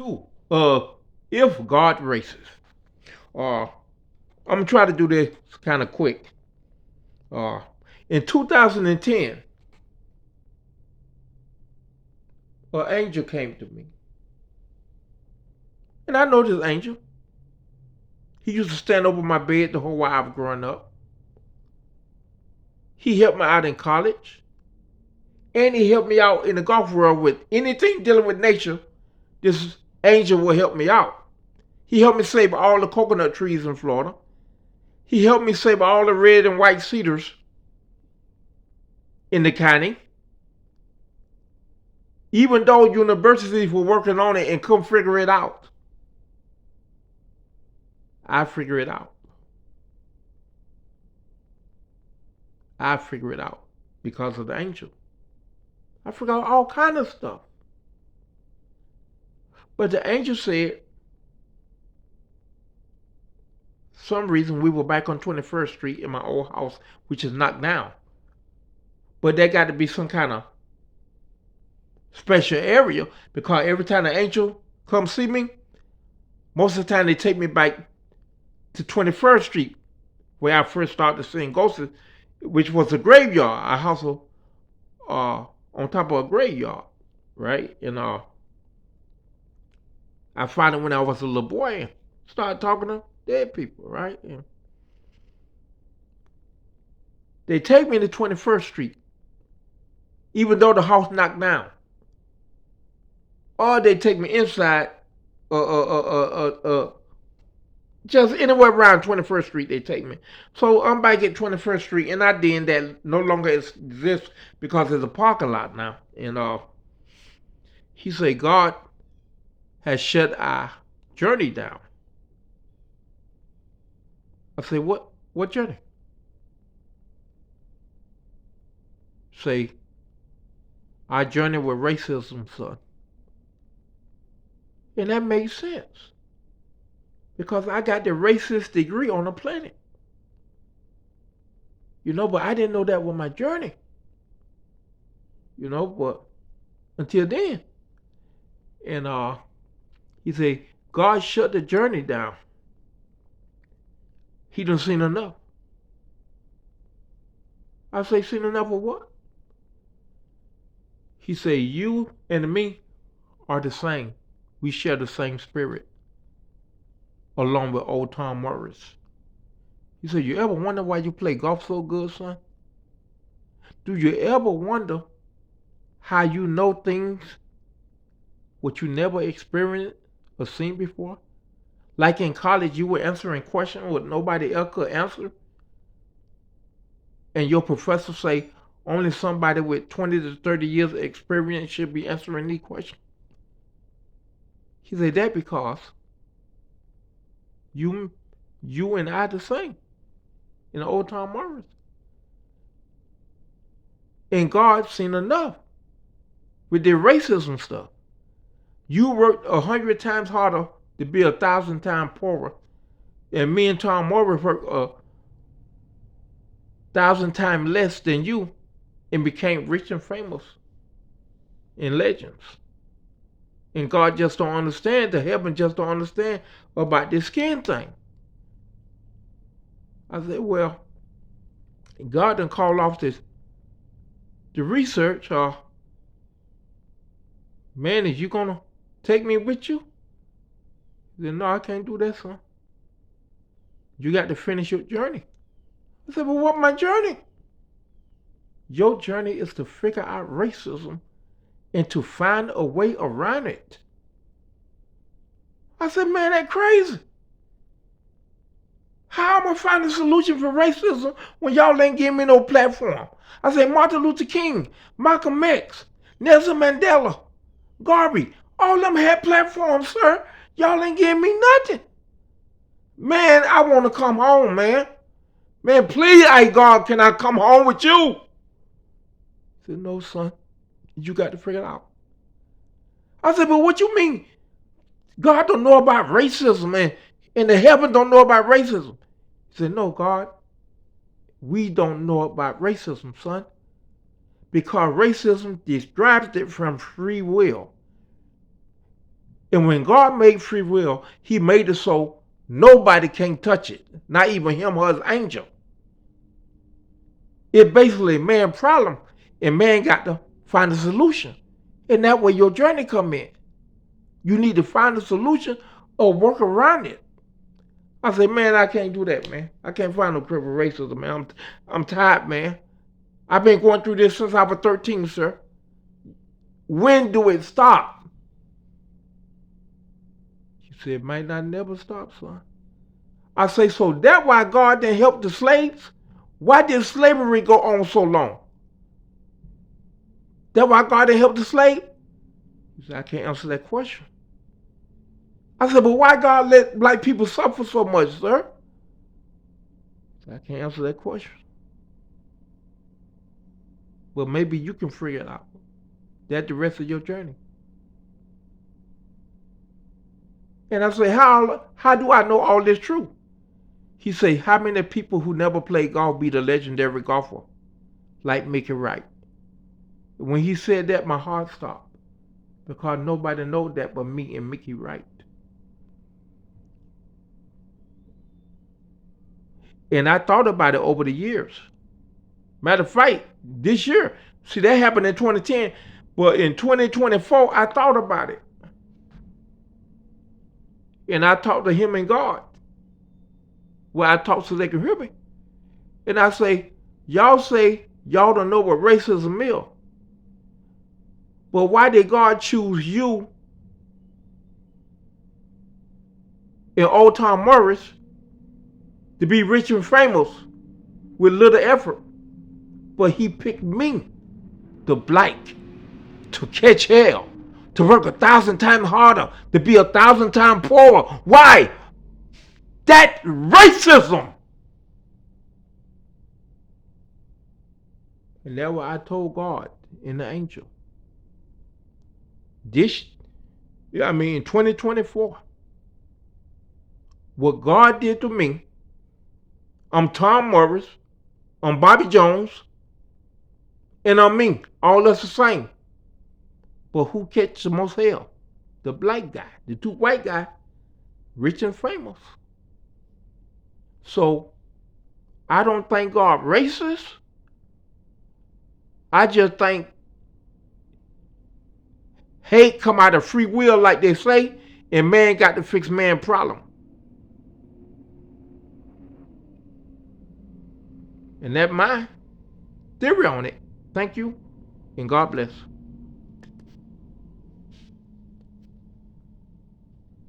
Two, if God races. Uh, I'm gonna try to do this kind of quick. Uh, in 2010, an angel came to me, and I know this angel. He used to stand over my bed the whole while I was growing up. He helped me out in college, and he helped me out in the golf world with anything dealing with nature. This angel will help me out. He helped me save all the coconut trees in Florida. He helped me save all the red and white cedars in the county. Even though universities were working on it and couldn't figure it out, I figure it out. I figure it out because of the angel. I forgot all kind of stuff. But the angel said, some reason we were back on 21st Street in my old house, which is knocked down. But there got to be some kind of special area because every time the angel comes see me, most of the time they take me back to 21st Street where I first started seeing ghosts, which was a graveyard, a house on top of a graveyard, right? And I found it when I was a little boy and started talking to dead people, right? And they take me to 21st Street, even though the house knocked down. Or they take me inside, just anywhere around 21st Street they take me. So I'm back at 21st Street, and I did that no longer exists because there's a parking lot now. And he said, God has shut our journey down. I say, what journey? Say, our journey with racism, son. And that made sense. Because I got the racist degree on the planet. But I didn't know that was my journey. But until then. And he said, God shut the journey down. He done seen enough. I say, seen enough of what? He said, you and me are the same. We share the same spirit, along with old Tom Morris. He said, you ever wonder why you play golf so good, son? Do you ever wonder how you know things what you never experienced or seen before? Like in college, you were answering questions what nobody else could answer, and your professor say only somebody with 20 to 30 years of experience should be answering these questions. He said that because you and I the same in the old Tom Morris. And God seen enough with the racism stuff. You worked 100 times harder to be 1,000 times poorer, and me and Tom Morris worked 1,000 times less than you and became rich and famous and legends. And God just don't understand, the heaven just don't understand about this skin thing. I said, well, God done called off the research. Man, is you gonna take me with you? He said, no, I can't do that, son. You got to finish your journey. I said, well, what my journey? Your journey is to figure out racism and to find a way around it. I said, man, that's crazy. How am I find a solution for racism when y'all ain't giving me no platform? I said, Martin Luther King, Malcolm X, Nelson Mandela, Garvey, all them had platforms, sir. Y'all ain't giving me nothing. Man, I want to come home, man. Man, please, God, can I come home with you? I said, no, son. You got to figure it out. I said, but what you mean? God don't know about racism and the heaven don't know about racism. He said, no, God, we don't know about racism, son. Because racism derives it from free will. And when God made free will, he made it so nobody can touch it, not even him or his angel. It's basically a man problem, and man got to find a solution. And that way your journey come in. You need to find a solution or work around it. I say, man, I can't do that, man. I can't find no critical racism, man. I'm tired, man. I've been going through this since I was 13, sir. When do it stop? He said, it might not never stop, son. I say, so that's why God didn't help the slaves? Why did slavery go on so long? That's why God didn't help the slave? He said, I can't answer that question. I said, but why God let black people suffer so much, sir? He said, I can't answer that question. Well, maybe you can figure it out. That's the rest of your journey. And I say, how do I know all this true? He say, how many people who never played golf be the legendary golfer? Like Mickey Wright. When he said that, my heart stopped. Because nobody knows that but me and Mickey Wright. And I thought about it over the years. Matter of fact, this year, see that happened in 2010, but in 2024, I thought about it. And I talked to him and God. Well, I talked so they can hear me. And I say y'all don't know what racism is. But why did God choose you and Old Tom Morris to be rich and famous with little effort? But he picked me, the black, to catch hell, to work 1,000 times harder, to be 1,000 times poorer. Why? That racism. And that's what I told God and the angel. In 2024, what God did to me, I'm Tom Morris, I'm Bobby Jones, and I'm me. All us the same. But who catch the most hell? The black guy. The two white guys, rich and famous. So I don't think God racist. I just think hate come out of free will, like they say, and man got to fix man problem. And that's my theory on it. Thank you, and God bless.